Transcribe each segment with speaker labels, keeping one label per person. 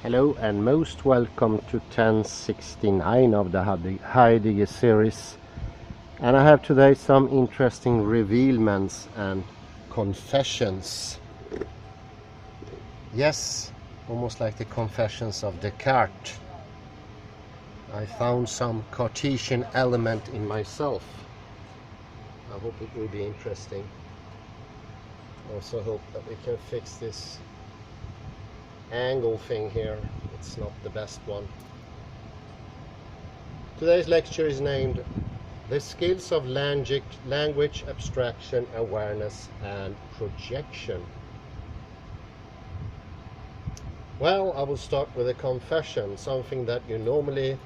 Speaker 1: Hello and most welcome to 1069 of the Heidegger series. And I have today some interesting revealments and confessions. Yes, almost like the confessions of Descartes. I found some Cartesian element in myself. I hope it will be interesting. I also hope that we can fix this angle thing here. It's not the best one. Today's lecture is named The Skills of Language Abstraction, Awareness and Projection. Well, I will start with a confession, something that you normally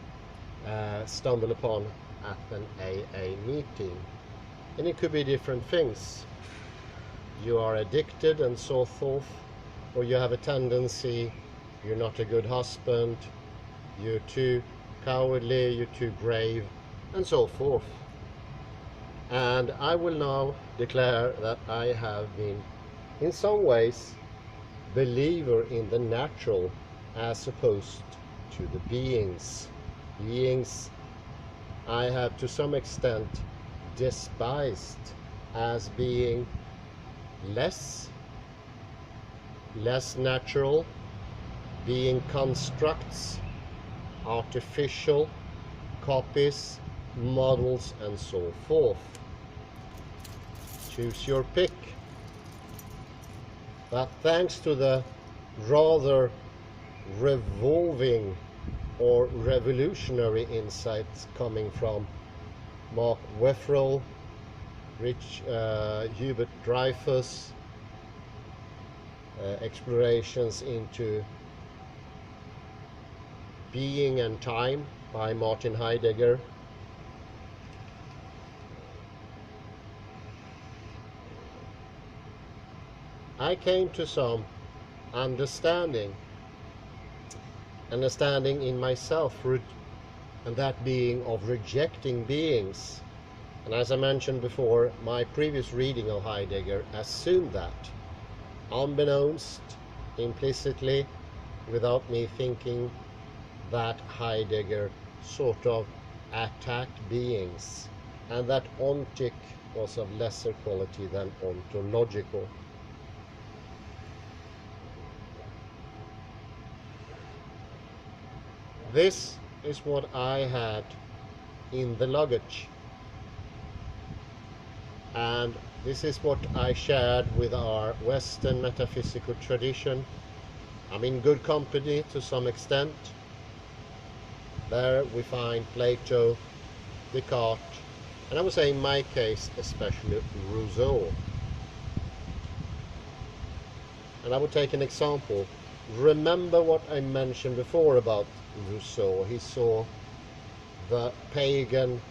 Speaker 1: stumble upon at an AA meeting. And it could be different things. You are addicted and so forth, or you have a tendency, you're not a good husband, you're too cowardly, you're too brave, and so forth. And I will now declare that I have been, in some ways, believer in the natural as opposed to the beings. Beings I have to some extent despised as being less natural, being constructs, artificial, copies, models, and so forth. Choose your pick. But thanks to the rather revolving or revolutionary insights coming from Mark Wrathall, Hubert Dreyfus, explorations into being and time by Martin Heidegger, I came to some understanding in myself, and that being of rejecting beings. And as I mentioned before, my previous reading of Heidegger assumed that, unbeknownst, implicitly, without me thinking, that Heidegger sort of attacked beings, and that ontic was of lesser quality than ontological. This is what I had in the luggage, and this is what I shared with our Western metaphysical tradition. I'm in good company to some extent. There we find Plato, Descartes, and I would say in my case especially Rousseau. And I would take an example. Remember what I mentioned before about Rousseau. He saw the pagan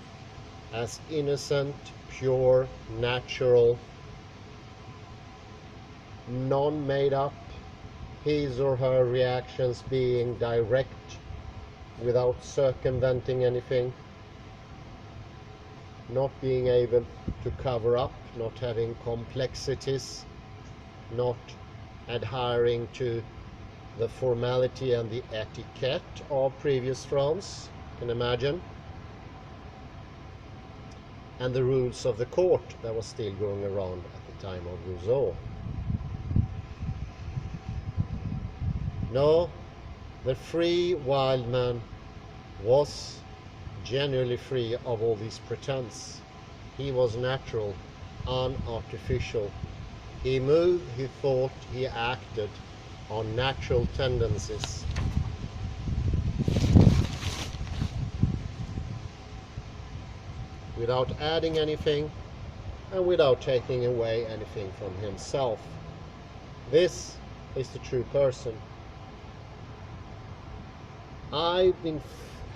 Speaker 1: as innocent, pure, natural, non-made up, his or her reactions being direct, without circumventing anything, not being able to cover up, not having complexities, not adhering to the formality and the etiquette of previous France, you can imagine, and the rules of the court that was still going around at the time of Rousseau. No, the free wild man was genuinely free of all these pretense. He was natural, unartificial. He moved, he thought, he acted on natural tendencies. Without adding anything and without taking away anything from himself. This is the true person. I've been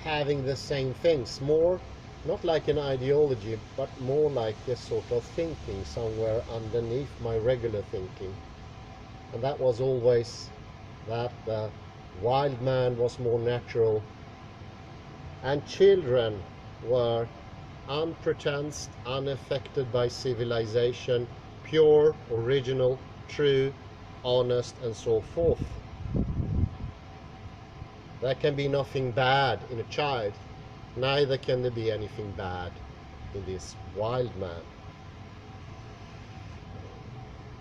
Speaker 1: having the same things, more not like an ideology, but more like this sort of thinking somewhere underneath my regular thinking. And that was always that the wild man was more natural and children were unpretensed, unaffected by civilization, pure, original, true, honest, and so forth. There can be nothing bad in a child, neither can there be anything bad in this wild man.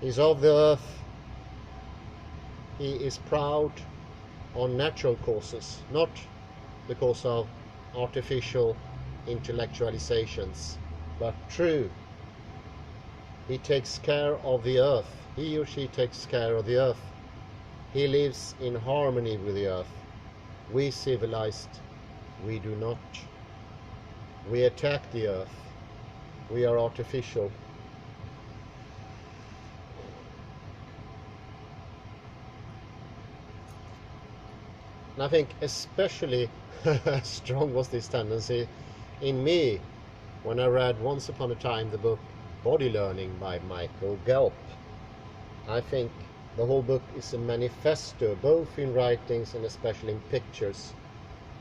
Speaker 1: He's of the earth. He is proud on natural causes, not because of artificial intellectualizations, but true. He takes care of the earth. He or she takes care of the earth. He lives in harmony with the earth. We civilized, we do not. We attack the earth. We are artificial. And I think especially strong was this tendency in me when I read once upon a time the book Body Learning by Michael Gelp. I think the whole book is a manifesto, both in writings and especially in pictures,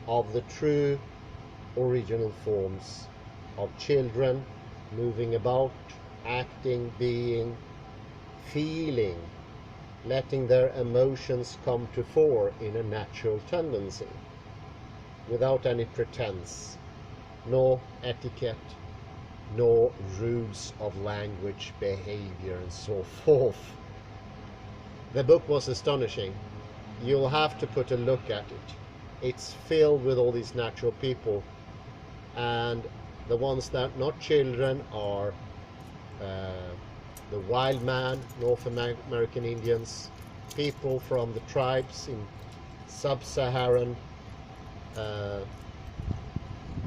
Speaker 1: of the true original forms of children moving about, acting, being, feeling, letting their emotions come to fore in a natural tendency, without any pretense, nor etiquette, nor rules of language, behavior, and so forth. The book was astonishing. You'll have to put a look at it. It's filled with all these natural people, and the ones that are not children are the wild man, North American Indians, people from the tribes in sub-Saharan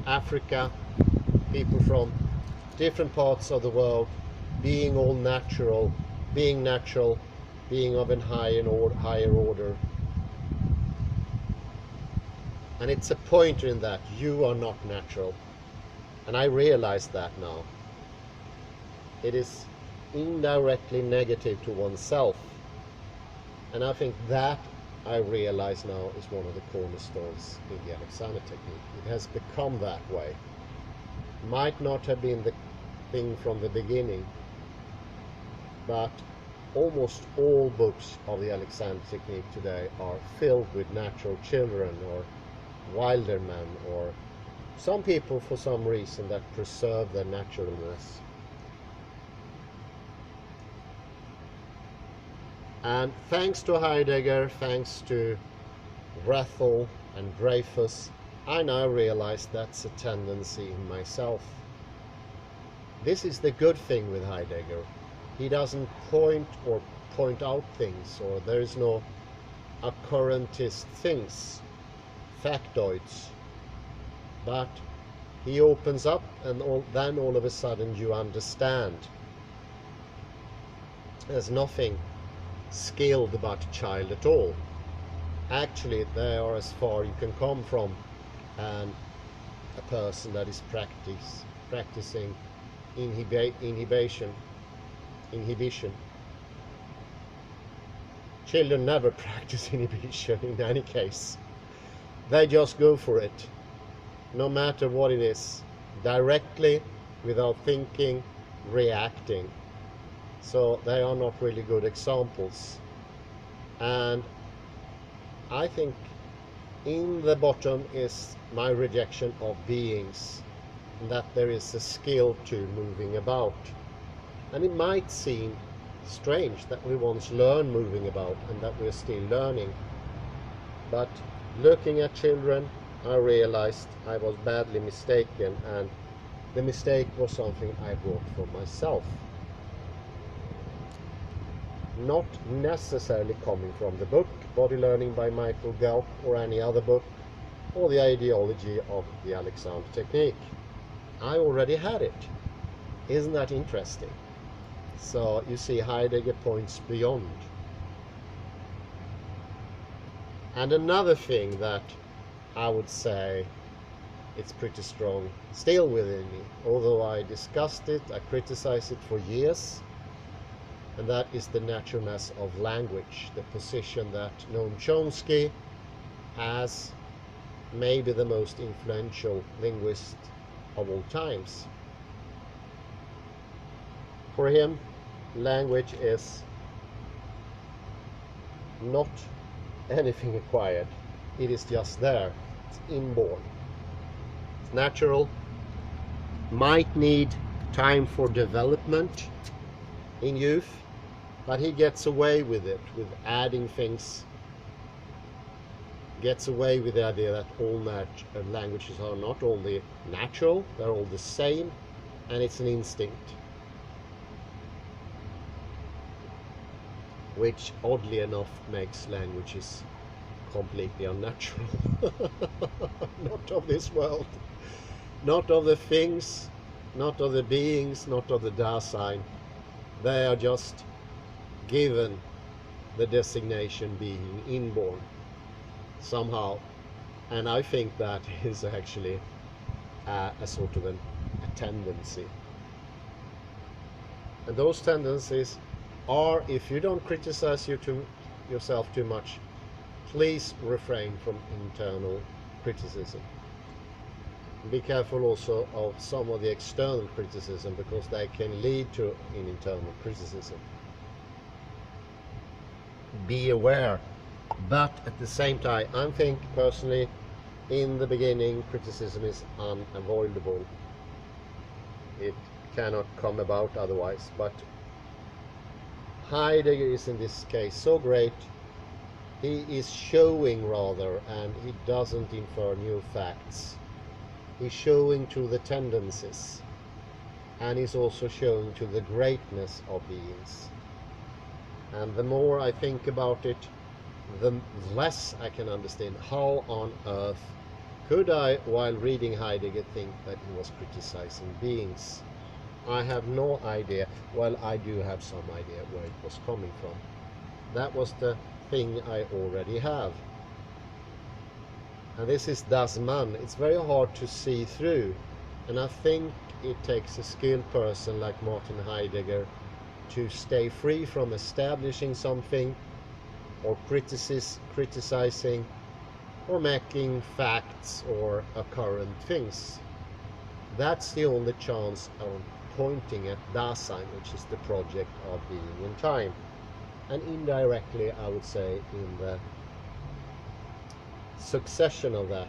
Speaker 1: Africa, people from different parts of the world, being all natural, being natural, being of a higher order. And it's a pointer in that you are not natural. And I realize that now. It is indirectly negative to oneself. And I think that I realize now is one of the cornerstones in the Alexander technique. It has become that way. Might not have been the thing from the beginning, but almost all books of the Alexander technique today are filled with natural children or wilder men, or some people for some reason that preserve their naturalness. And thanks to Heidegger, thanks to Wrathall and Dreyfus, I now realize that's a tendency in myself. This is the good thing with Heidegger. He doesn't point out things, or there is no occurrentist things, factoids, but he opens up, and then all of a sudden you understand. There's nothing skilled about a child at all. Actually, they are as far you can come from a person that is practicing inhibition. Children never practice inhibition in any case. They just go for it, no matter what it is, directly, without thinking, reacting. So they are not really good examples. And I think in the bottom is my rejection of beings, that there is a skill to moving about. And it might seem strange that we once learned moving about and that we're still learning. But looking at children, I realized I was badly mistaken, and the mistake was something I brought for myself. Not necessarily coming from the book Body Learning by Michael Gelp or any other book, or the ideology of the Alexander technique. I already had it. Isn't that interesting? So you see, Heidegger points beyond. And another thing that I would say it's pretty strong still within me, although I discussed it, I criticized it for years, and that is the naturalness of language, the position that Noam Chomsky, as maybe the most influential linguist of all times. For him, language is not anything acquired. It is just there. It's inborn. It's natural. Might need time for development in youth, but he gets away with it, with adding things. Gets away with the idea that all languages are not only natural, they're all the same, and it's an instinct. Which, oddly enough, makes languages completely unnatural. Not of this world. Not of the things, not of the beings, not of the Dasein. They are just given the designation being inborn somehow. And I think that is actually a sort of a tendency. And those tendencies are, if you don't criticize yourself too much, please refrain from internal criticism. Be careful also of some of the external criticism, because they can lead to an internal criticism. Be aware, but at the same time, I think personally, in the beginning, criticism is unavoidable. It cannot come about otherwise, but Heidegger is in this case so great. He is showing rather, and he doesn't infer new facts. He's showing to the tendencies, and he's also showing to the greatness of beings. And the more I think about it, the less I can understand how on earth could I, while reading Heidegger, think that he was criticizing beings. I have no idea. Well, I do have some idea where it was coming from. That was the thing I already have. And this is Das Man. It's very hard to see through. And I think it takes a skilled person like Martin Heidegger to stay free from establishing something, or criticizing, or making facts or occurrent things. That's the only chance of pointing at Dasein, which is the project of being in time. And indirectly, I would say, in the succession of that,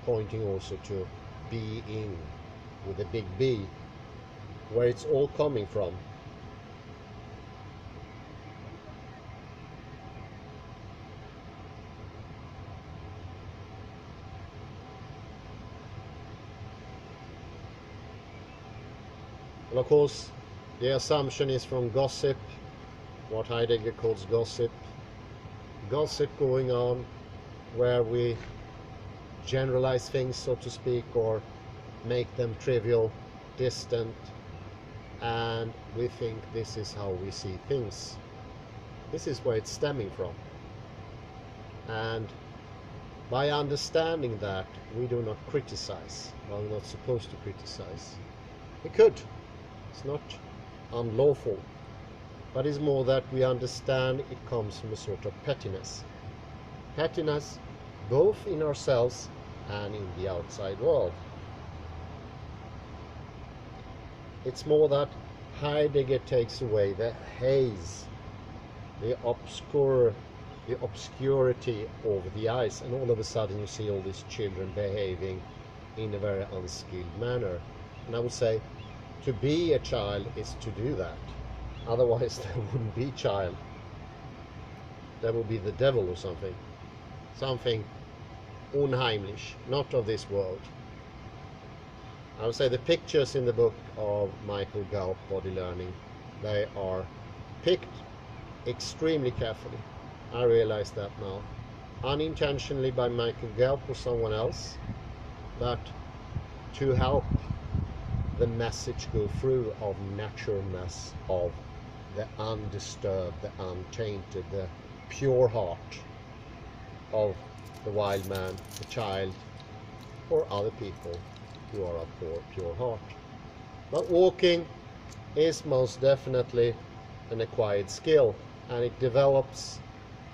Speaker 1: pointing also to being with a big B, where it's all coming from. And of course, the assumption is from gossip, what Heidegger calls gossip. Gossip going on where we generalize things, so to speak, or make them trivial, distant, and we think this is how we see things. This is where it's stemming from. And by understanding that, we do not criticize. Well, we're not supposed to criticize. We could. It's not unlawful. But it's more that we understand it comes from a sort of pettiness. Pettiness both in ourselves and in the outside world. It's more that Heidegger takes away the haze, the obscurity over the eyes, and all of a sudden you see all these children behaving in a very unskilled manner. And I would say, to be a child is to do that. Otherwise there wouldn't be child. There would be the devil or something. Something unheimlich, not of this world. I would say the pictures in the book of Michael Galp, Body Learning, they are picked extremely carefully. I realize that now. Unintentionally by Michael Galp or someone else, but to help the message go through of naturalness, of the undisturbed, the untainted, the pure heart of the wild man, the child, or other people who are of pure heart. But walking is most definitely an acquired skill, and it develops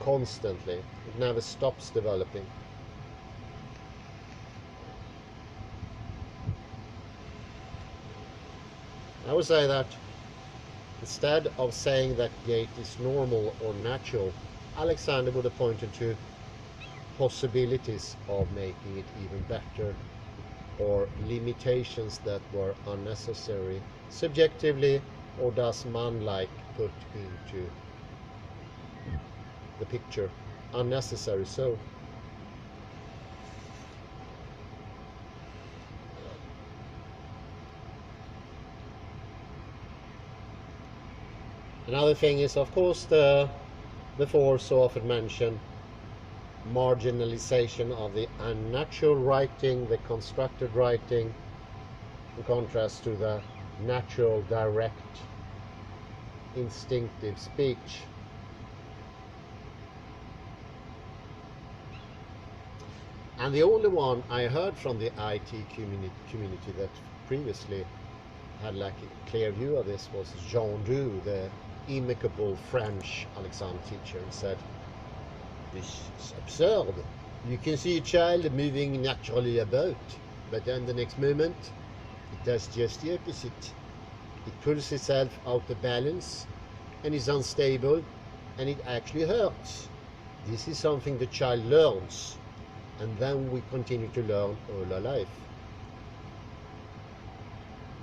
Speaker 1: constantly. It never stops developing. I would say that instead of saying that gait is normal or natural, Alexander would have pointed to possibilities of making it even better, or limitations that were unnecessary subjectively, or does man like put into the picture unnecessary so. Another thing is, of course, the before so often mentioned marginalization of the unnatural writing, the constructed writing, in contrast to the natural, direct, instinctive speech. And the only one I heard from the IT community that previously had like a clear view of this was Jean Du, the imicable French Alexander teacher, and said, "This is absurd. You can see a child moving naturally about, but then the next moment it does just the opposite. It pulls itself out of balance and is unstable, and it actually hurts. This is something the child learns, and then we continue to learn all our life."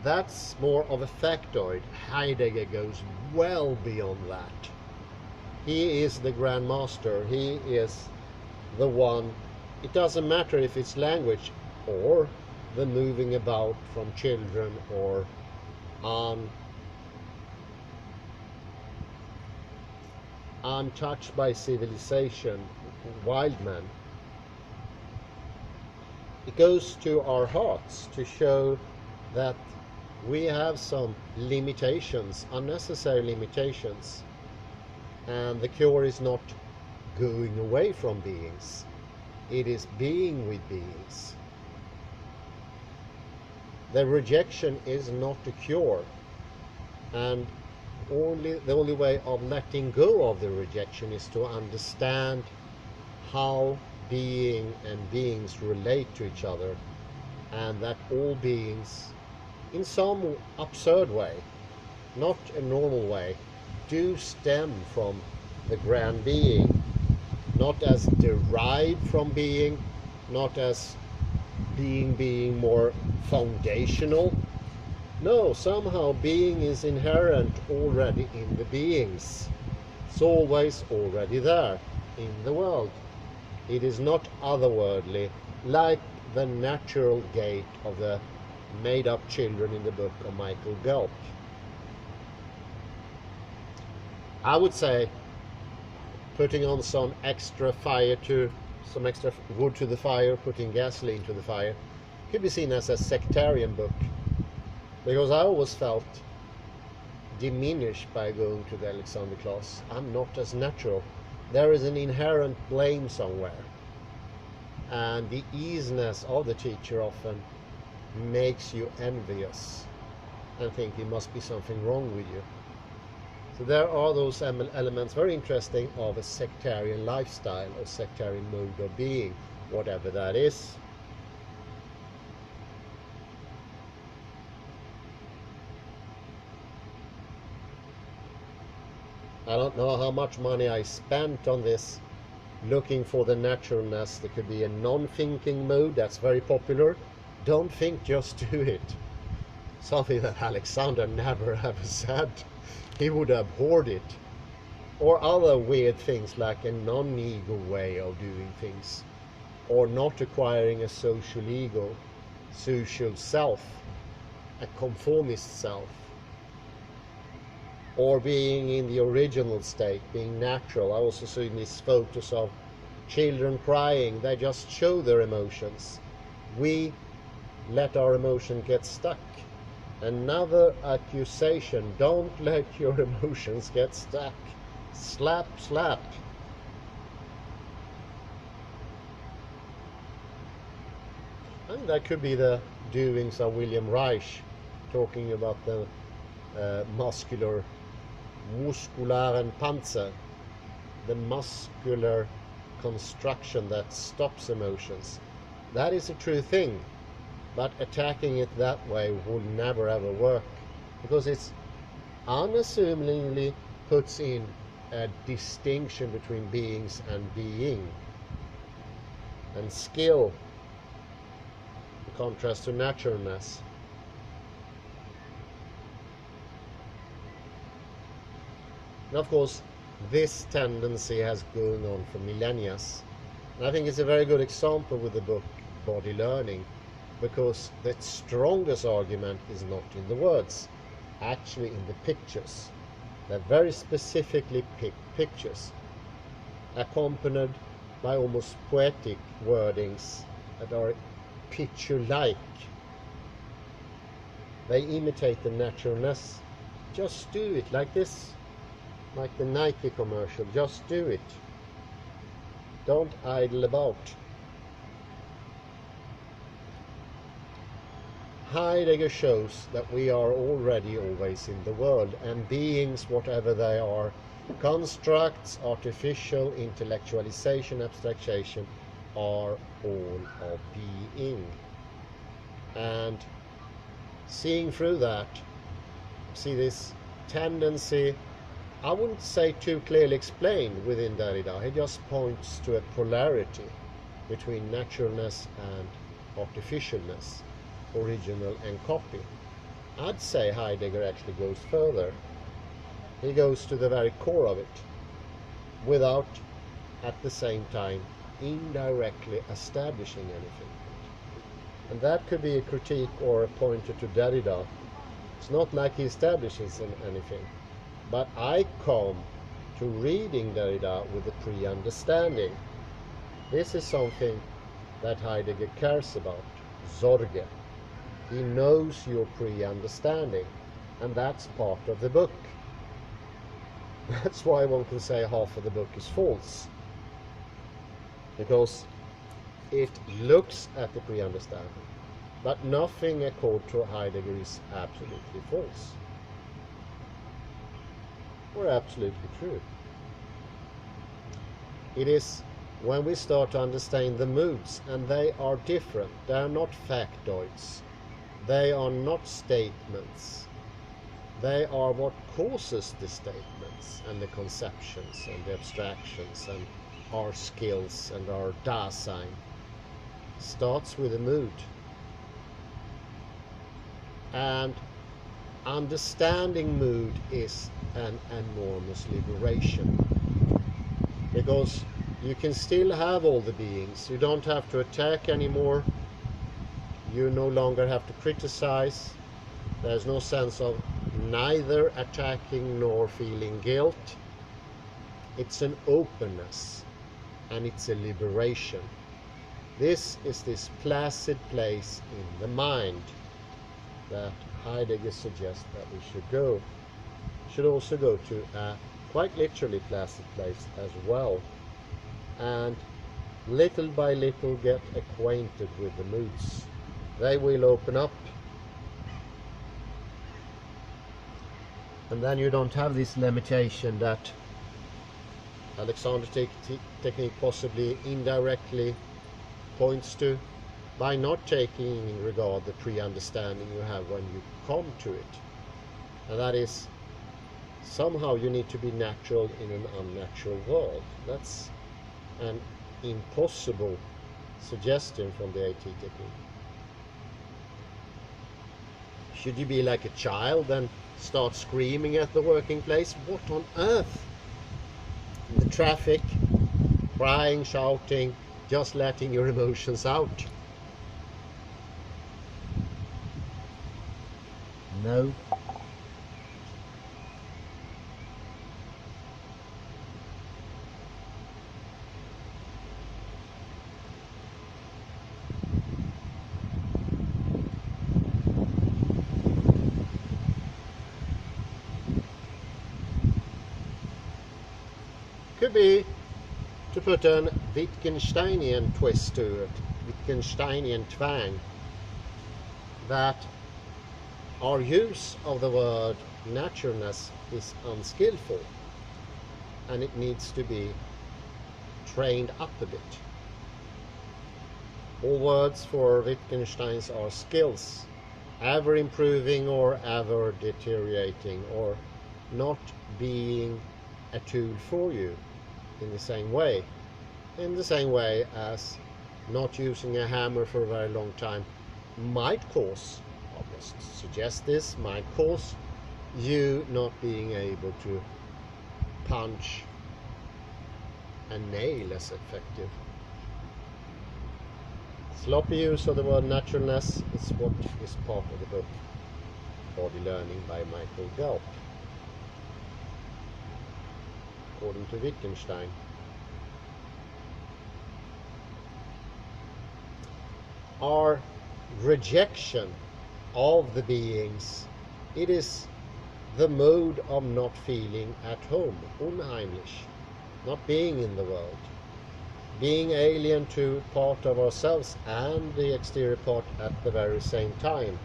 Speaker 1: That's more of a factoid. Heidegger goes well beyond that. He is the Grand Master. He is the one. It doesn't matter if it's language or the moving about from children or untouched by civilization, wild man. It goes to our hearts to show that we have some limitations, unnecessary limitations, and the cure is not going away from beings, it is being with beings. The rejection is not a cure, and the only way of letting go of the rejection is to understand how being and beings relate to each other, and that all beings, in some absurd way, not a normal way, do stem from the grand being, not as derived from being, not as being more foundational. No, somehow being is inherent already in the beings. It's always already there in the world. It is not otherworldly, like the natural gait of the made-up children in the book of Michael Gulp. I would say putting on some extra wood to the fire, putting gasoline to the fire, could be seen as a sectarian book, because I always felt diminished by going to the Alexander class. I'm not as natural. There is an inherent blame somewhere, and the easiness of the teacher often makes you envious and think it must be something wrong with you. So there are those elements, very interesting, of a sectarian lifestyle or sectarian mode of being, whatever that is. I don't know how much money I spent on this, looking for the naturalness. There could be a non-thinking mode that's very popular. Don't think, just do it. Something that Alexander never ever said. He would have abhorred it. Or other weird things like a non-ego way of doing things, or not acquiring a social ego, social self, a conformist self, or being in the original state, being natural. I also see these photos of children crying. They just show their emotions. We let our emotion get stuck. Another accusation: don't let your emotions get stuck. Slap, slap. I think that could be the doings of William Reich, talking about the muskularen Panzer, the muscular construction that stops emotions. That is a true thing, but attacking it that way will never ever work, because it's unassumingly puts in a distinction between beings and being. and skill, in contrast to naturalness. And of course, this tendency has gone on for millennia. And I think it's a very good example with the book Body Learning, because the strongest argument is not in the words, actually in the pictures. They're very specifically picked pictures, accompanied by almost poetic wordings that are picture-like. They imitate the naturalness. Just do it like this, like the Nike commercial. Just do it. Don't idle about. Heidegger shows that we are already always in the world, and beings, whatever they are, constructs, artificial, intellectualization, abstraction, are all of being. And seeing through that, see this tendency, I wouldn't say too clearly explained within Derrida. He just points to a polarity between naturalness and artificialness, original and copy. I'd say Heidegger actually goes further. He goes to the very core of it, without at the same time indirectly establishing anything. And that could be a critique or a pointer to Derrida. It's not like he establishes anything, but I come to reading Derrida with a pre-understanding. This is something that Heidegger cares about, Sorge. He knows your pre-understanding, and that's part of the book. That's why one can say half of the book is false, because it looks at the pre-understanding, but nothing according to Heidegger is absolutely false or absolutely true. It is when we start to understand the moods, and they are different. They are not factoids. They are not statements. They are what causes the statements and the conceptions and the abstractions, and our skills and our Dasein. Starts with a mood. And understanding mood is an enormous liberation, because you can still have all the beings. You don't have to attack anymore. You no longer have to criticize. There's no sense of neither attacking nor feeling guilt. It's an openness, and it's a liberation. This is this placid place in the mind that Heidegger suggests that we should also go to a quite literally placid place as well, and little by little get acquainted with the moods. They will open up, and then you don't have this limitation that Alexander's technique possibly indirectly points to, by not taking in regard the pre-understanding you have when you come to it. And that is, somehow you need to be natural in an unnatural world. That's an impossible suggestion from the AT technique. Should you be like a child and start screaming at the working place? What on earth? In the traffic, crying, shouting, just letting your emotions out. No. Could be to put an Wittgensteinian twist to it, Wittgensteinian twang, that our use of the word naturalness is unskillful, and it needs to be trained up a bit. All words for Wittgenstein's are skills, ever improving or ever deteriorating, or not being a tool for you in the same way as not using a hammer for a very long time might cause, I'll just suggest this, might cause you not being able to punch a nail as effective. Sloppy use of the word naturalness is what is part of the book Body Learning by Michael Gelb, according to Wittgenstein. Our rejection of the beings, it is the mode of not feeling at home, unheimlich, not being in the world, being alien to part of ourselves and the exterior part at the very same time.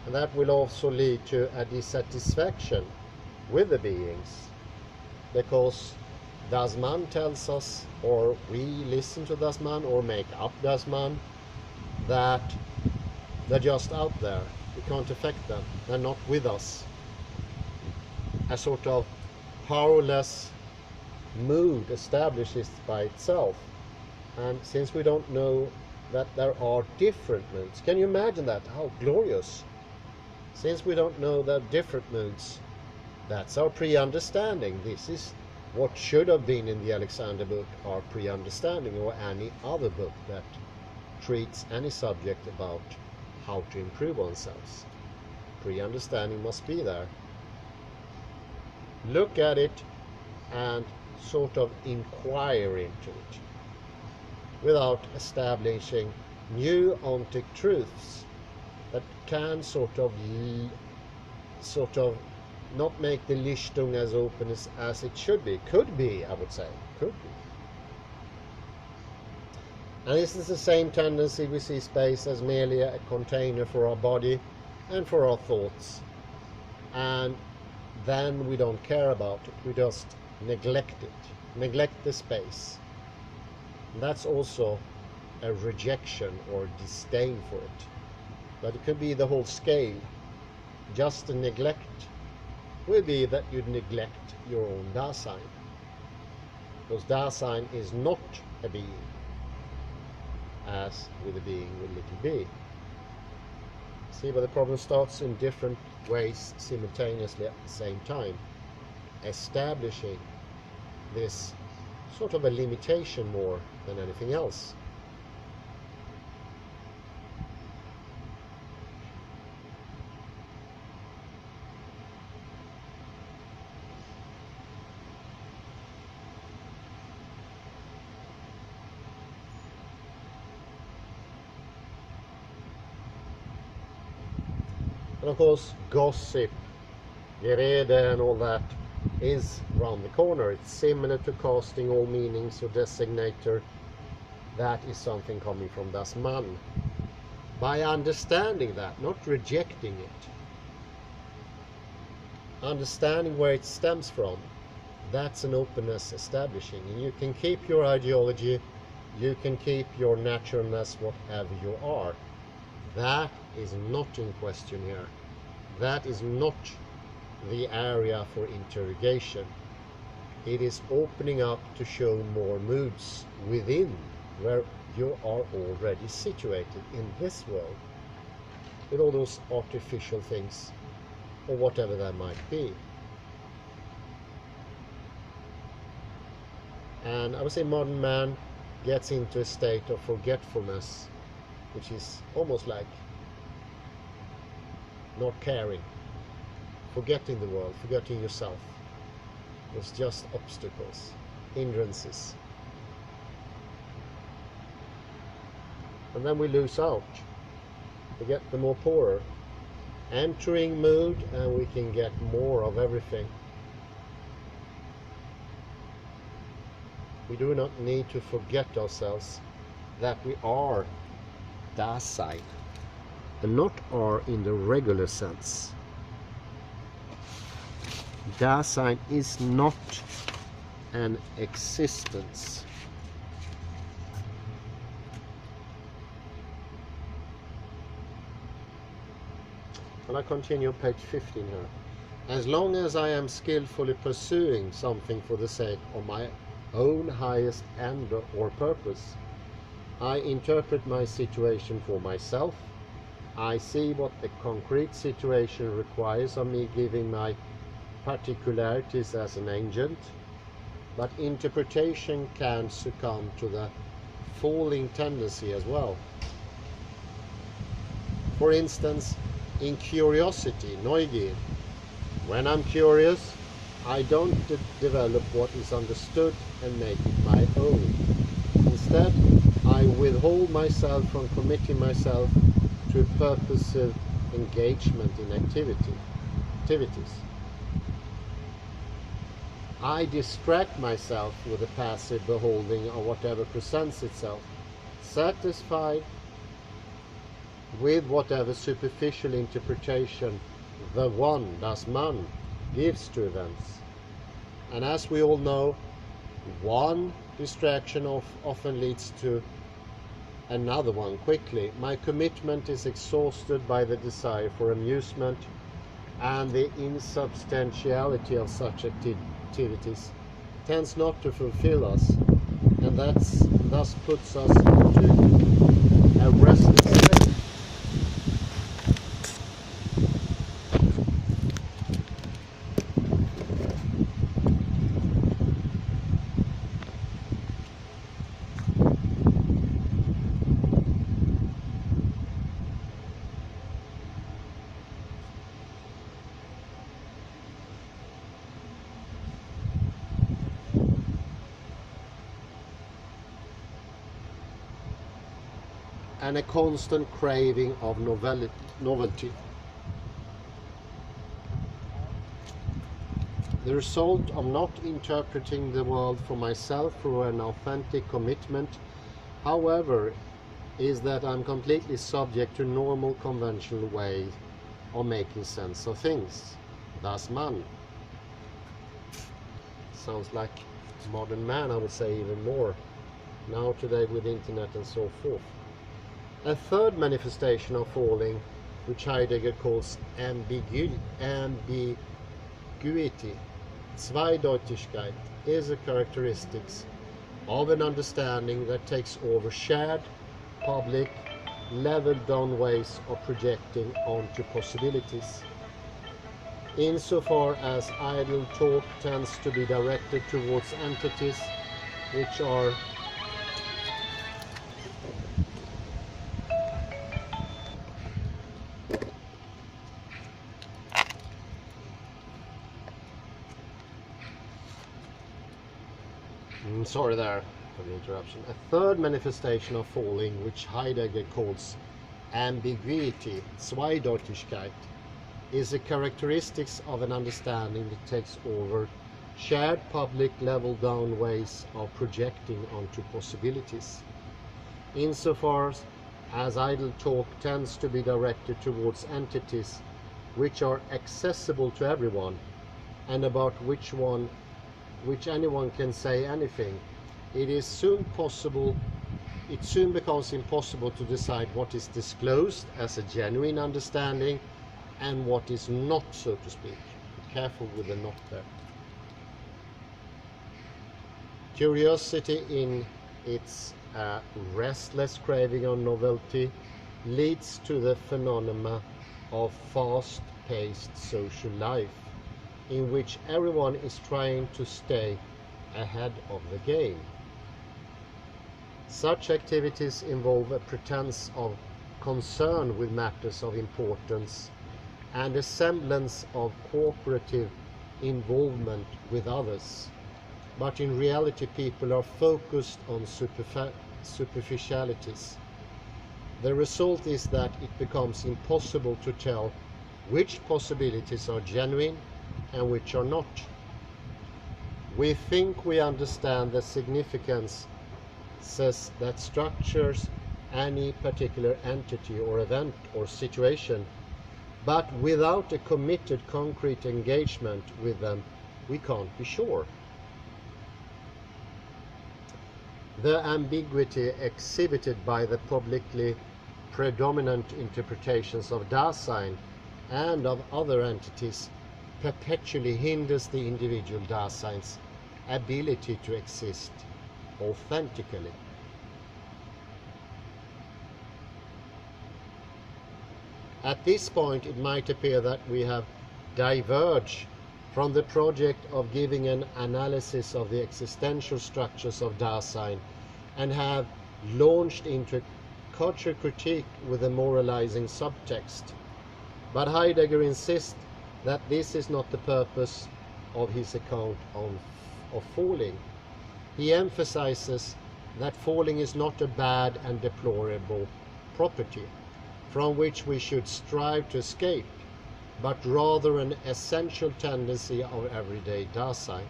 Speaker 1: And that will also lead to a dissatisfaction with the beings, because Das Man tells us, or we listen to Das Man or make up Das Man, that they're just out there. We can't affect them. They're not with us. A sort of powerless mood establishes by itself. And since we don't know that there are different moods, can you imagine that? How glorious. Since we don't know there are different moods, that's our pre-understanding. This is what should have been in the Alexander book, our pre-understanding, or any other book that treats any subject about how to improve oneself. Pre-understanding must be there. Look at it and sort of inquire into it without establishing new ontic truths that can sort of not make the Lichtung as open as it should be. Could be, I would say. Could be. And this is the same tendency we see space as merely a container for our body and for our thoughts. And then we don't care about it. We just neglect it. Neglect the space. And that's also a rejection or disdain for it. But it could be the whole scale. Just a neglect will be that you neglect your own Dasein. Because Dasein is not a being, as with a being with little b. See, but the problem starts in different ways simultaneously at the same time, establishing this sort of a limitation more than anything else. And of course, gossip, Gerede and all that is round the corner. It's similar to casting all meanings or designator. That is something coming from Das Man. By understanding that, not rejecting it, understanding where it stems from, that's an openness establishing. And you can keep your ideology, you can keep your naturalness, whatever you are. That is not in question here. That is not the area for interrogation. It is opening up to show more moods within where you are already situated in this world, with all those artificial things or whatever that might be. And I would say modern man gets into a state of forgetfulness, which is almost like not caring, forgetting the world, forgetting yourself. It's just obstacles, hindrances. And then we lose out. We get the more poorer. Entering mood, and we can get more of everything. We do not need to forget ourselves that we are Dasein, and not are in the regular sense. Dasein is not an existence. And I continue on page 15 here. As long as I am skillfully pursuing something for the sake of my own highest end or purpose, I interpret my situation for myself. I see what the concrete situation requires of me, giving my particularities as an agent, but interpretation can succumb to the falling tendency as well. For instance, in curiosity, Neugier, when I'm curious, I don't develop what is understood and make it my own. Instead, I withhold myself from committing myself to a purposive engagement in activities. I distract myself with a passive beholding of whatever presents itself, satisfied with whatever superficial interpretation the one, das man, gives to events. And as we all know, one distraction often leads to another one quickly. My commitment is exhausted by the desire for amusement, and the insubstantiality of such activities tends not to fulfill us, and thus puts us into a restless state. And a constant craving of novelty. The result of not interpreting the world for myself through an authentic commitment, however, is that I'm completely subject to normal conventional ways of making sense of things. Das man. Sounds like modern man, I would say, even more now today with internet and so forth. A third manifestation of falling, which Heidegger calls ambiguity, Zweideutigkeit, is a characteristic of an understanding that takes over shared, public, leveled down ways of projecting onto possibilities. Insofar as idle talk tends to be directed towards entities which are sorry there for the interruption. A third manifestation of falling, which Heidegger calls ambiguity, Zweideutigkeit, is a characteristic of an understanding that takes over shared, public, level down ways of projecting onto possibilities. Insofar as idle talk tends to be directed towards entities which are accessible to everyone and about which anyone can say anything, it soon becomes impossible to decide what is disclosed as a genuine understanding and what is not, so to speak. Be careful with the not there. Curiosity in its restless craving of novelty leads to the phenomena of fast-paced social life, in which everyone is trying to stay ahead of the game. Such activities involve a pretense of concern with matters of importance and a semblance of cooperative involvement with others. But in reality, people are focused on superficialities. The result is that it becomes impossible to tell which possibilities are genuine and which are not. We think we understand the significance that structures any particular entity or event or situation, but without a committed concrete engagement with them, we can't be sure. The ambiguity exhibited by the publicly predominant interpretations of Dasein and of other entities perpetually hinders the individual Dasein's ability to exist authentically. At this point, it might appear that we have diverged from the project of giving an analysis of the existential structures of Dasein and have launched into a culture critique with a moralizing subtext. But Heidegger insists that this is not the purpose of his account of falling. He emphasizes that falling is not a bad and deplorable property from which we should strive to escape, but rather an essential tendency of everyday Dasein.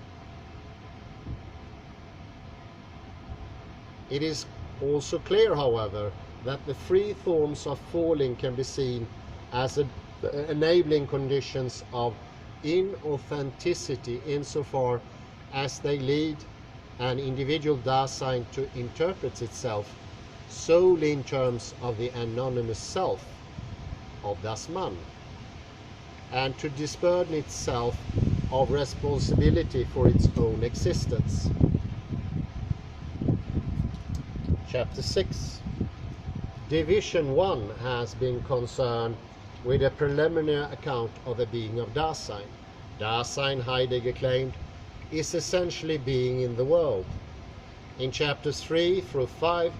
Speaker 1: It is also clear, however, that the free forms of falling can be seen as enabling conditions of inauthenticity insofar as they lead an individual Dasein to interpret itself solely in terms of the anonymous self of das Man, and to disburden itself of responsibility for its own existence. Chapter 6. Division 1 has been concerned with a preliminary account of the being of Dasein. Dasein, Heidegger claimed, is essentially being in the world. In chapters 3 through 5,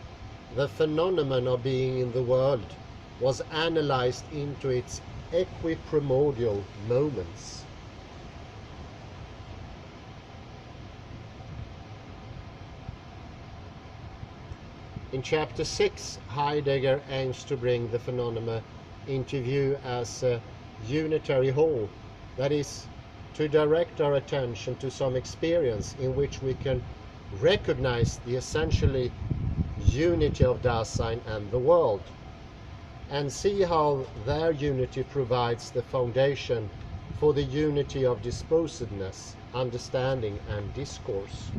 Speaker 1: the phenomenon of being in the world was analyzed into its equiprimordial moments. In chapter 6, Heidegger aims to bring the phenomena into view as a unitary whole, that is, to direct our attention to some experience in which we can recognize the essentially unity of Dasein and the world, and see how their unity provides the foundation for the unity of disposedness, understanding, and discourse.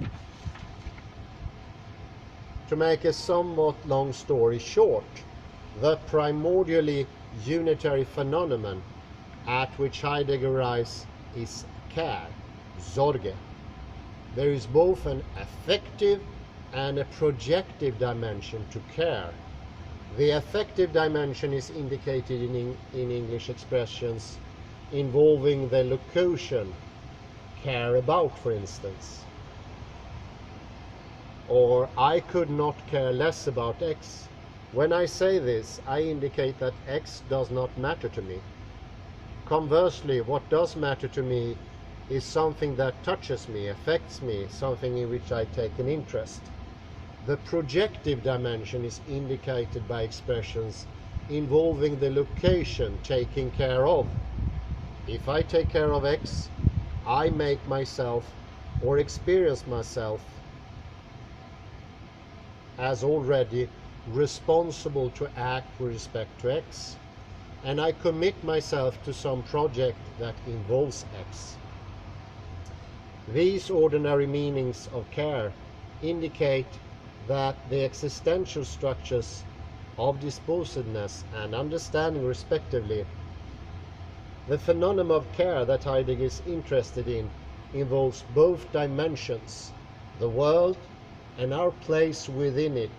Speaker 1: To make a somewhat long story short, the primordially unitary phenomenon at which Heidegger arrives is care, Sorge. There is both an affective and a projective dimension to care. The affective dimension is indicated in English expressions involving the locution care about, for instance. Or I could not care less about X. When I say this, I indicate that X does not matter to me. Conversely, what does matter to me is something that touches me, affects me, something in which I take an interest. The projective dimension is indicated by expressions involving the location taking care of. If I take care of X, I make myself or experience myself as already responsible to act with respect to X, and I commit myself to some project that involves X. These ordinary meanings of care indicate that the existential structures of disposedness and understanding respectively, the phenomenon of care that Heidegger is interested in involves both dimensions. The world and our place within it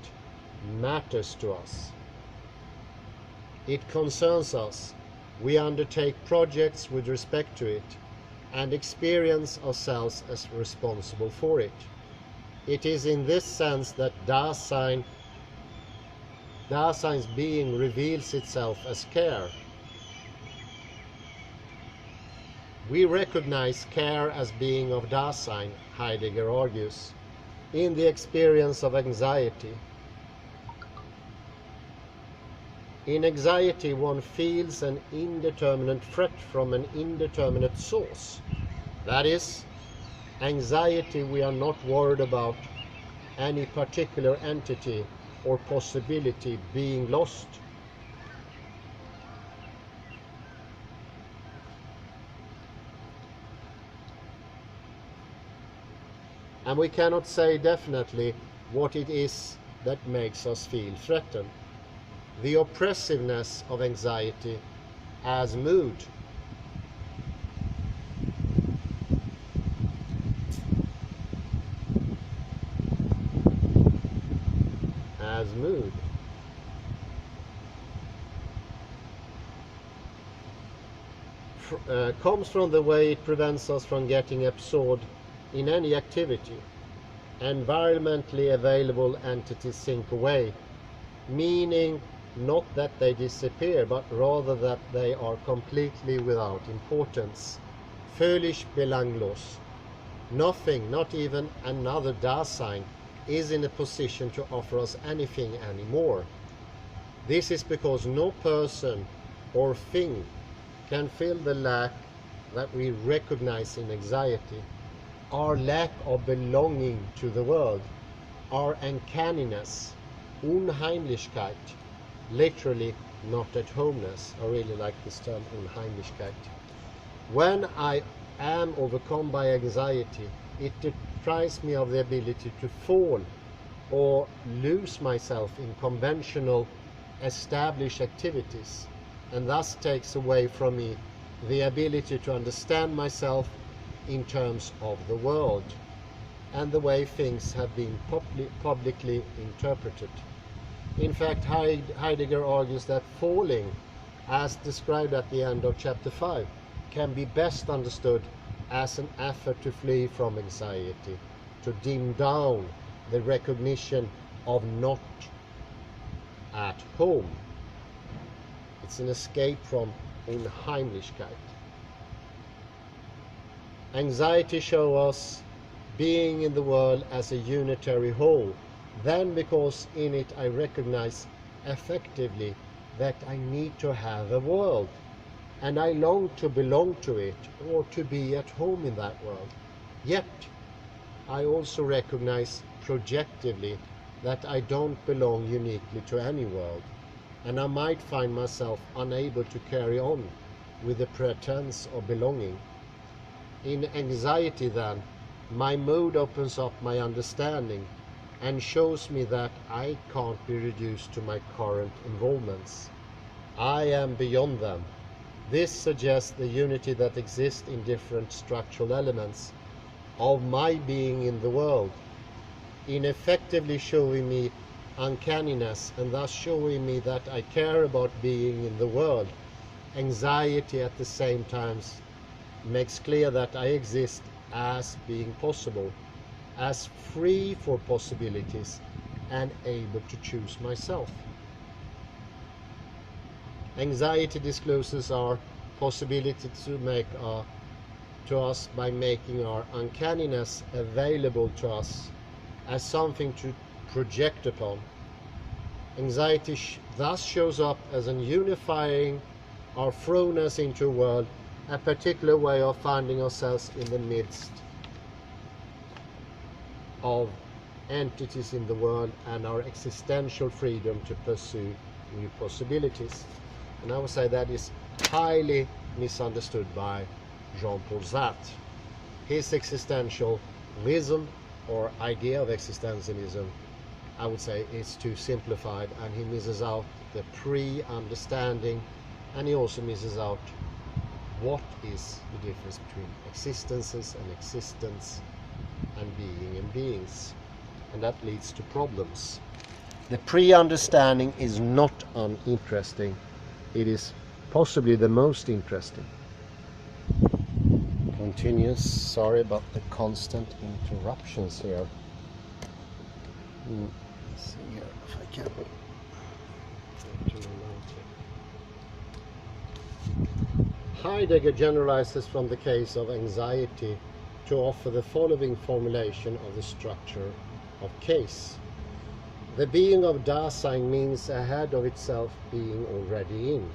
Speaker 1: matters to us. It concerns us. We undertake projects with respect to it and experience ourselves as responsible for it. It is in this sense that Dasein's being reveals itself as care. We recognize care as being of Dasein, Heidegger argues, in the experience of anxiety. In anxiety, one feels an indeterminate threat from an indeterminate source. That is, anxiety, we are not worried about any particular entity or possibility being lost. And we cannot say definitely what it is that makes us feel threatened. The oppressiveness of anxiety as mood. As mood. comes from the way it prevents us from getting absorbed in any activity. Environmentally available entities sink away, meaning not that they disappear, but rather that they are completely without importance. Völlig belanglos. Nothing, not even another Dasein, is in a position to offer us anything anymore. This is because no person or thing can fill the lack that we recognize in anxiety, our lack of belonging to the world, our uncanniness, Unheimlichkeit, literally not at homeness. I really like this term, Unheimlichkeit. When I am overcome by anxiety, it deprives me of the ability to fall or lose myself in conventional established activities, and thus takes away from me the ability to understand myself in terms of the world and the way things have been publicly interpreted. In fact, Heidegger argues that falling, as described at the end of chapter 5, can be best understood as an effort to flee from anxiety, to dim down the recognition of not at home. It's an escape from Unheimlichkeit. Anxiety shows us being in the world as a unitary whole. Then, because in it I recognize effectively that I need to have a world, and I long to belong to it or to be at home in that world. Yet, I also recognize projectively that I don't belong uniquely to any world, and I might find myself unable to carry on with the pretense of belonging. In anxiety, then, my mood opens up my understanding and shows me that I can't be reduced to my current involvements. I am beyond them. This suggests the unity that exists in different structural elements of my being in the world, in effectively showing me uncanniness and thus showing me that I care about being in the world. Anxiety at the same time makes clear that I exist as being possible, as free for possibilities and able to choose myself. Anxiety discloses our possibility to us by making our uncanniness available to us as something to project upon. Anxiety thus shows up as an unifying our throwness into a world, a particular way of finding ourselves in the midst of entities in the world and our existential freedom to pursue new possibilities. And I would say that is highly misunderstood by Jean-Paul Sartre. His existentialism or idea of existentialism, I would say, is too simplified, and he misses out the pre-understanding, and he also misses out what is the difference between existences and existence and being and beings, and that leads to problems. The pre-understanding is not uninteresting. It is possibly the most interesting. Continues. Sorry about the constant interruptions here. Let's see here if I can. Heidegger generalizes from the case of anxiety to offer the following formulation of the structure of case. The being of Dasein means ahead of itself being already in,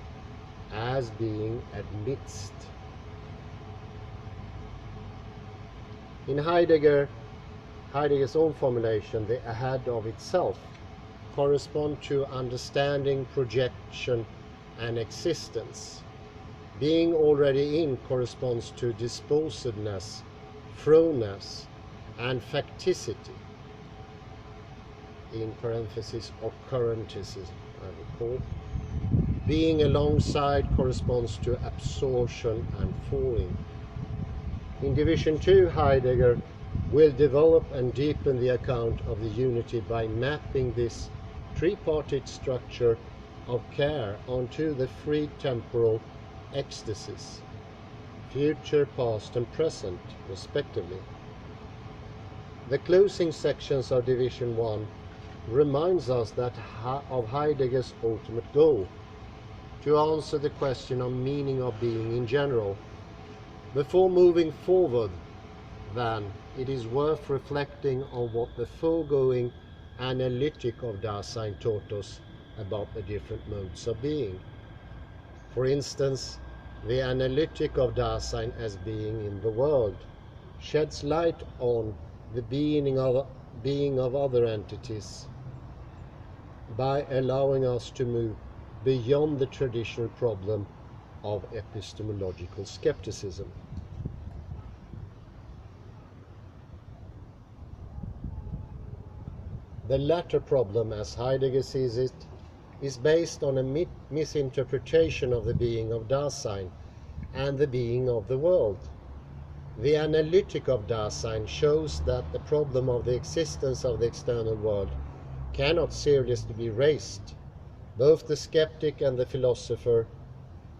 Speaker 1: as being amidst. In Heidegger's own formulation, the ahead of itself correspond to understanding, projection, and existence. Being already in corresponds to disposedness, throwness, and facticity. In parentheses, occurrences, I would call. Being alongside corresponds to absorption and falling. In Division 2, Heidegger will develop and deepen the account of the unity by mapping this tripartite structure of care onto the three temporal ecstasies, future, past and present, respectively. The closing sections of Division 1 reminds us that of Heidegger's ultimate goal, to answer the question of meaning of being in general. Before moving forward, then, it is worth reflecting on what the foregoing analytic of Dasein taught us about the different modes of being. For instance, the analytic of Dasein as being in the world sheds light on the being of other entities by allowing us to move beyond the traditional problem of epistemological skepticism. The latter problem, as Heidegger sees it, is based on a misinterpretation of the being of Dasein and the being of the world. The analytic of Dasein shows that the problem of the existence of the external world cannot seriously be raised. Both the skeptic and the philosopher,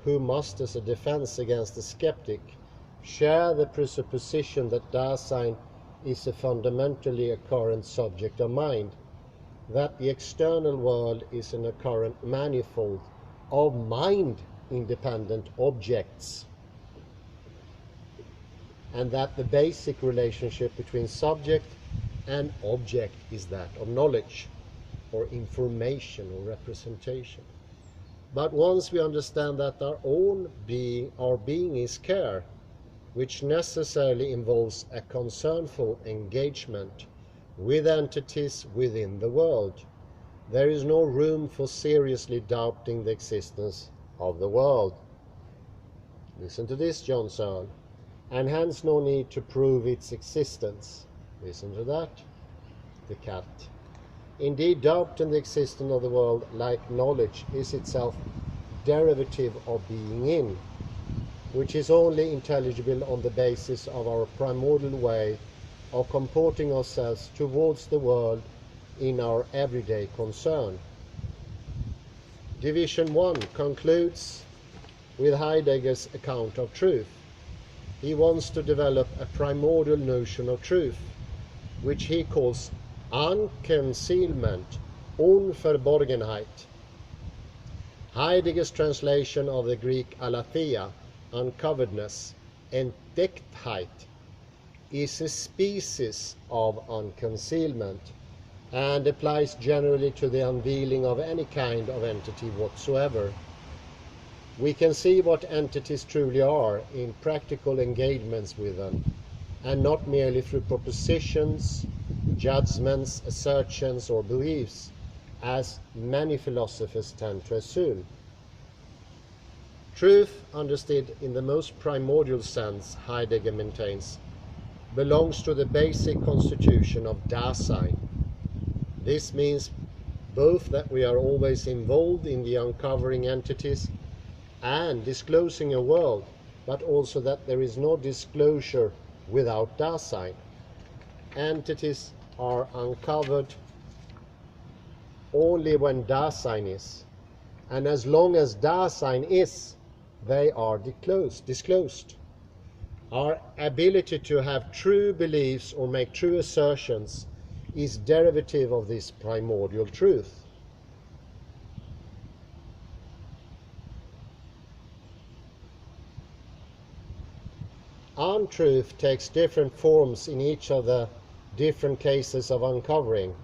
Speaker 1: who must as a defense against the skeptic, share the presupposition that Dasein is a fundamentally occurrent subject of mind, that the external world is an occurrent manifold of mind-independent objects, and that the basic relationship between subject and object is that of knowledge, or information, or representation. But once we understand that our being is care, which necessarily involves a concernful engagement with entities within the world, there is no room for seriously doubting the existence of the world. Listen to this, John Searle. And hence no need to prove its existence. Listen to that, the cat. Indeed, doubt in the existence of the world, like knowledge, is itself derivative of being in, which is only intelligible on the basis of our primordial way of comporting ourselves towards the world in our everyday concern. Division 1 concludes with Heidegger's account of truth. He wants to develop a primordial notion of truth, which he calls unconcealment, unverborgenheit. Heidegger's translation of the Greek aletheia, uncoveredness, entdecktheit, is a species of unconcealment and applies generally to the unveiling of any kind of entity whatsoever. We can see what entities truly are in practical engagements with them, and not merely through propositions, judgments, assertions, or beliefs, as many philosophers tend to assume. Truth, understood in the most primordial sense, Heidegger maintains, belongs to the basic constitution of Dasein. This means both that we are always involved in the uncovering entities and disclosing a world, but also that there is no disclosure without Dasein. Entities are uncovered only when Dasein is, and as long as Dasein is, they are disclosed. Our ability to have true beliefs or make true assertions is derivative of this primordial truth. Untruth takes different forms in each of the different cases of uncovering.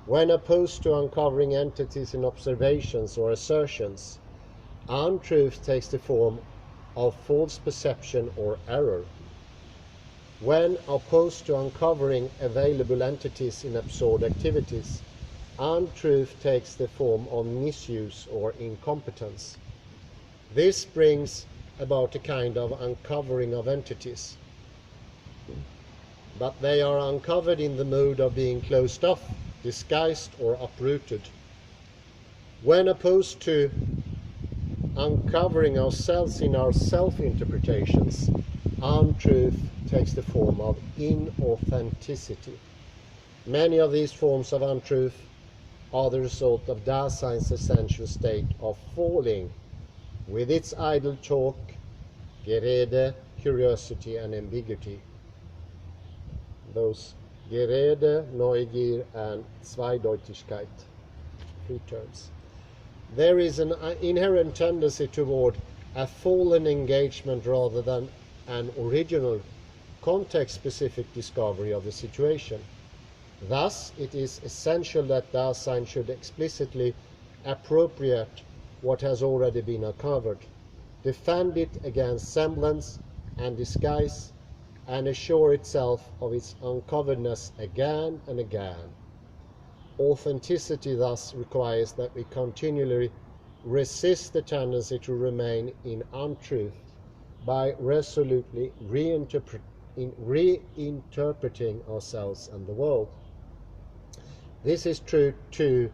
Speaker 1: When opposed to uncovering entities in observations or assertions, untruth takes the form of false perception or error. When opposed to uncovering available entities in absurd activities, untruth takes the form of misuse or incompetence. This brings about a kind of uncovering of entities, but they are uncovered in the mode of being closed off, disguised, or uprooted. When opposed to uncovering ourselves in our self-interpretations, untruth takes the form of inauthenticity. Many of these forms of untruth are the result of Dasein's essential state of falling, with its idle talk, Gerede, curiosity and ambiguity. Those Gerede, Neugier and Zweideutigkeit, three terms. There is an inherent tendency toward a fallen engagement rather than an original context-specific discovery of the situation. Thus, it is essential that Dasein should explicitly appropriate what has already been uncovered, defend it against semblance and disguise, and assure itself of its uncoveredness again and again. Authenticity thus requires that we continually resist the tendency to remain in untruth by resolutely reinterpreting ourselves and the world. This is true too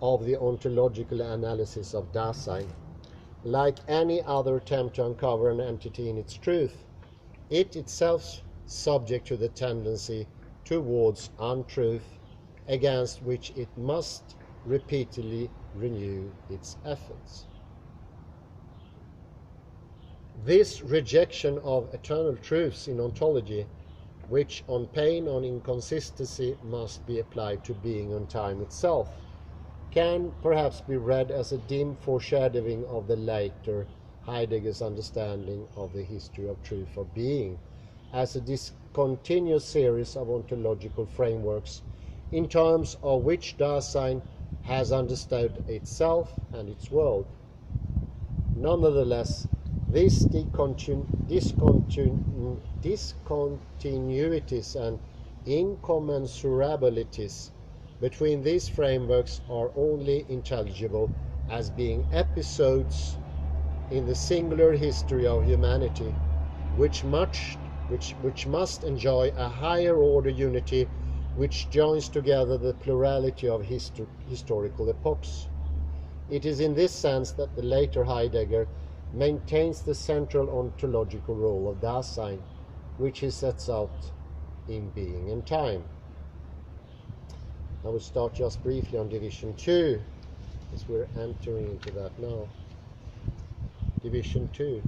Speaker 1: of the ontological analysis of Dasein. Like any other attempt to uncover an entity in its truth, it itself subject to the tendency towards untruth, against which it must repeatedly renew its efforts. This rejection of eternal truths in ontology, which on pain of inconsistency must be applied to being and time itself, can perhaps be read as a dim foreshadowing of the later Heidegger's understanding of the history of truth or being, as a discontinuous series of ontological frameworks in terms of which Dasein has understood itself and its world. Nonetheless, these discontinuities and incommensurabilities between these frameworks are only intelligible as being episodes in the singular history of humanity, which must enjoy a higher order unity which joins together the plurality of historical epochs. It is in this sense that the later Heidegger maintains the central ontological role of Dasein, which he sets out in Being and Time. I will start just briefly on Division 2, as we're entering into that now. Division 2.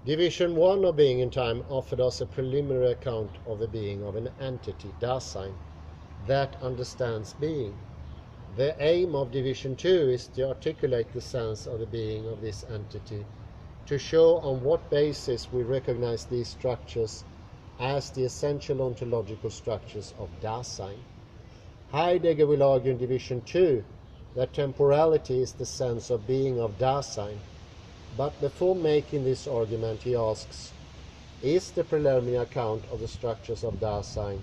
Speaker 1: Division 1 of Being and Time offered us a preliminary account of the being of an entity, Dasein, that understands being. The aim of Division 2 is to articulate the sense of the being of this entity, to show on what basis we recognize these structures as the essential ontological structures of Dasein. Heidegger will argue in Division 2 that temporality is the sense of being of Dasein, but before making this argument he asks, is the preliminary account of the structures of Dasein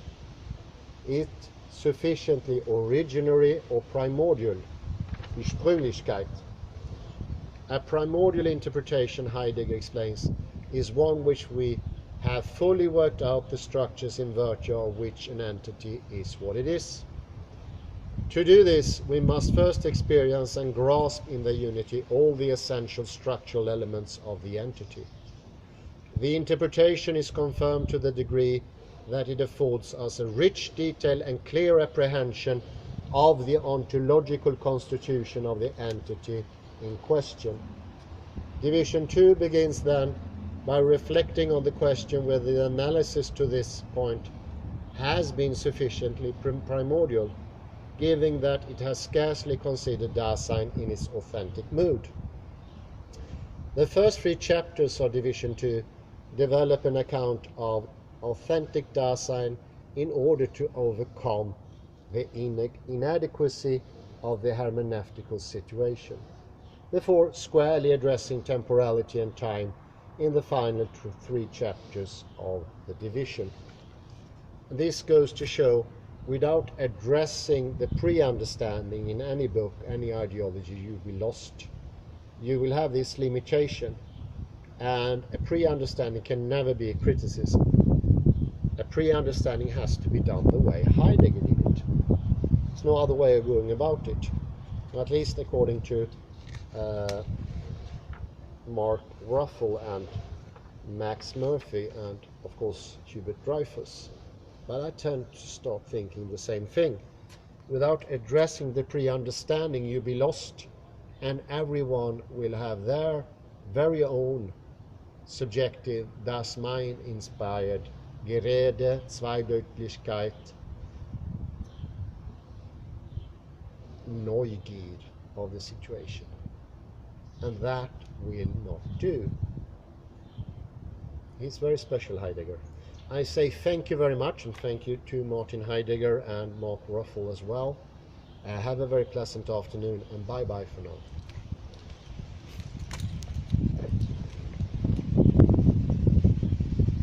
Speaker 1: it sufficiently originary or primordial, Ursprünglichkeit? A primordial interpretation, Heidegger explains, is one which we have fully worked out the structures in virtue of which an entity is what it is. To do this, we must first experience and grasp in their unity all the essential structural elements of the entity. The interpretation is confirmed to the degree that it affords us a rich, detailed and clear apprehension of the ontological constitution of the entity in question. Division 2 begins then by reflecting on the question whether the analysis to this point has been sufficiently primordial, given that it has scarcely considered Dasein in its authentic mood. The first 3 chapters of Division 2 develop an account of authentic Dasein in order to overcome the inadequacy of the hermeneutical situation, before squarely addressing temporality and time in the final 3 chapters of the division. This goes to show, without addressing the pre-understanding in any book, any ideology, you'll be lost. You will have this limitation, and a pre-understanding can never be a criticism. A pre-understanding has to be done the way Heidegger did it. There's no other way of going about it, at least according to Mark Wrathall and Max Murphy and, of course, Hubert Dreyfus. But I tend to start thinking the same thing. Without addressing the pre-understanding, you'll be lost, and everyone will have their very own subjective, das Mein-inspired Gerede, Zweideutigkeit, Neugier of the situation. And that will not do. He's very special, Heidegger. I say thank you very much, and thank you to Martin Heidegger and Mark Wrathall as well. Have a very pleasant afternoon, and bye-bye for now.